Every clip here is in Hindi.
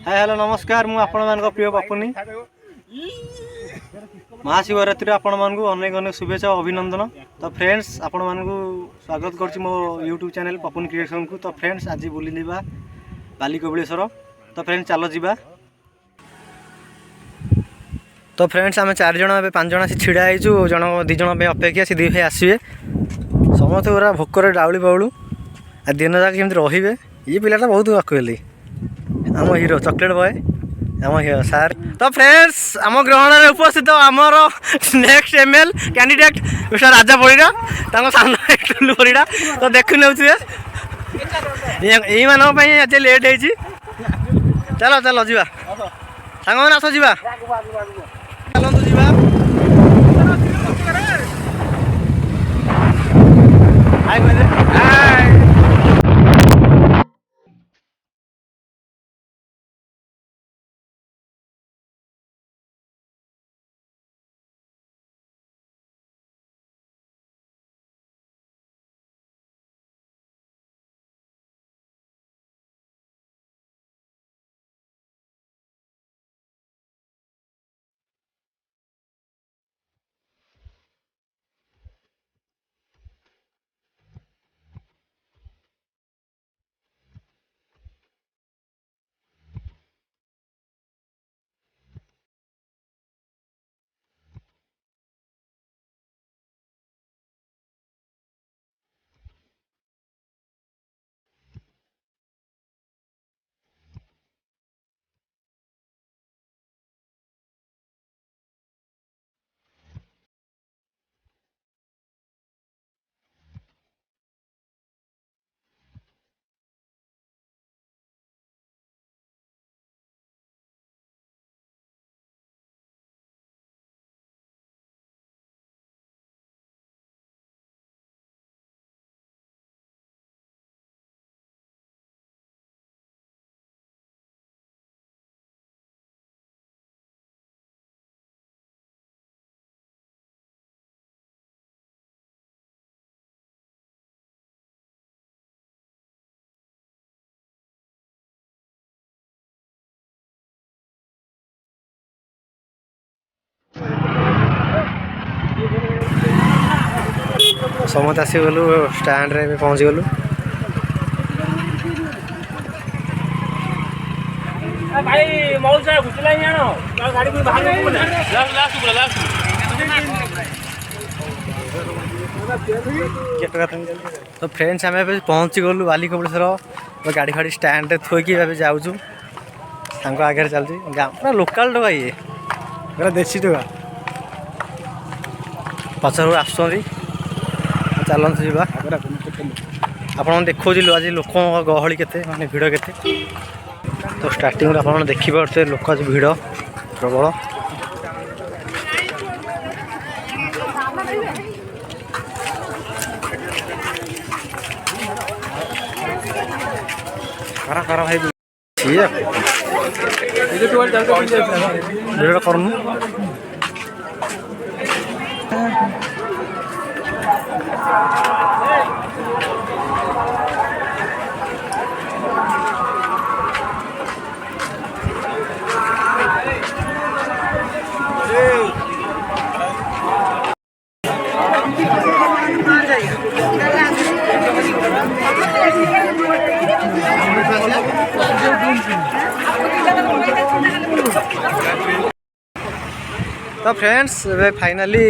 हाय हेलो नमस्कार मु आपण मान प्रिय पपुनी महाशिवरात्रि आपण मान अनेक अनेक शुभेच्छा और अभिनंदन। तो फ्रेंड्स आपण मान स्वागत कर मो यूट्यूब चैनल पपुन क्रिएशन को। तो फ्रेंड्स आज बुली बालिकबलेश्वर। तो फ्रेंड्स चलो जीवा। तो फ्रेंड्स आम 4 जन 5 जन आसी छिड़ा होइछु जन 2 जन अपेक्षा से 2 भाई आसवे समस्त पूरा भोकर डाउली बाउलू आ दिन जाक केमती रहिबे। ये पिलाटा बहुत अकली आम हीरो चॉकलेट बॉय आम हीरो सार। तो फ्रेंड्स आम ग्रहण उपस्थित आमर नेक्स्ट एमएल कैंडिडेट मिस्टर राजा परिड़ा सान टुलू परिड़ा। तो देखु नौ यही मान आज लेट हो। चलो चलो जी सांग मैंने आस जा चलतु जा समस्त आसी गलु स्टैंड रे पहुँच गलु। भाई मौसा घुसला गाड़ी बाहर तो फ्रेंड्स आम पहुँची गलु बालिकबलेश्वर। गाड़ी फाड़ी स्टैंड रे थोकी जाऊँ आगे चलती पूरा लोकाल टका ये पूरा देसी टका पचर आसुँच चलतु जा आप देखो आज लोक गहली के माने भिड़ के। तो स्टार्टिंग आप देखिपे लोक आज भिड़ प्रबल। करा भाई भिड़ करनु तो फ्रेंड्स फाइनाली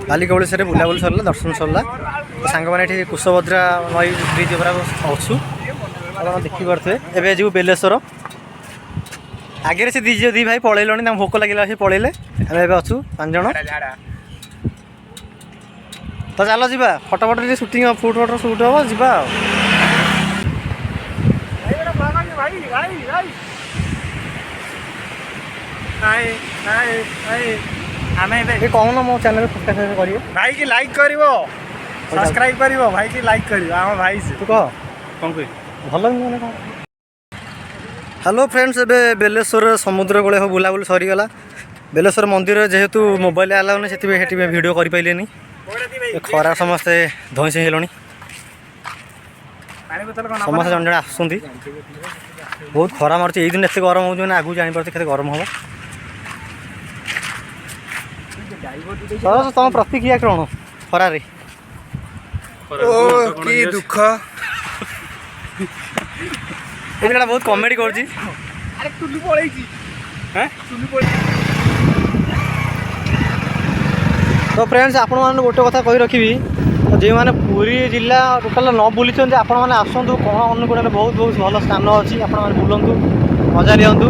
बालिकबलेश्वर बुलाबुली सरला दर्शन सरला। तो सांग मैंने कुशभद्रा नई ब्रिज अच्छु आप देखिपे एवं जो बेलेश्वर आगे से दी भाई पलैल भोक लगे पलैले अच्छु 5 जन। तो चलो जी फटोफट सुटिंग फुट फटो सुट हम जा कहून मो चैनल करिए भाई की लाइक करिवो सब्सक्राइब करिवो भाई की लाइक करिवो आम भाई से तू कह कौन कह भल मैंने कौन। हेलो फ्रेंड्स ए बेलेश्वर समुद्र कूल हो बुलाबुली सरीगला। बेलेश्वर मंदिर जेहेतु मोबाइल आलाउनी से वीडियो कर पारे खरा समस्ते धईस हेलणी। ପାଣି ବୋତଲ କ'ଣ ସମସ୍ତେ ଜଣେ ଜଣେ ଆସୁଛନ୍ତି। ବହୁତ ଖରା ମାରୁଛି ଏଇ ଦିନ ଏତେ ଗରମ ହେଉଛି ମାନେ ଆଗକୁ ଜାଣିପାରୁଛି କେତେ ଗରମ ହେବ। ତମ ପ୍ରତିକ୍ରିୟା କ'ଣ ଖରାରେ? ଓ କି ଦୁଃଖ। ଏ ପିଲାଟା ବହୁତ କମେଡି କରୁଛି। ଆରେ ଟୁଲୁ ପଳେଇଛି। ଟୁଲୁ ପଳେଇଛି। ତ ଫ୍ରେଣ୍ଡସ୍ ଆପଣମାନଙ୍କୁ ଗୋଟେ କଥା କହି ରଖିବି, ଯେଉଁମାନେ ପୁରୀ ଜିଲ୍ଲା ଟୋଟାଲ ନ ବୁଲିଛନ୍ତି ଆପଣମାନେ ଆସନ୍ତୁ। କ'ଣ ଅନୁଗୁଳରେ ବହୁତ ବହୁତ ଭଲ ସ୍ଥାନ ଅଛି, ଆପଣମାନେ ବୁଲନ୍ତୁ, ମଜା ନିଅନ୍ତୁ।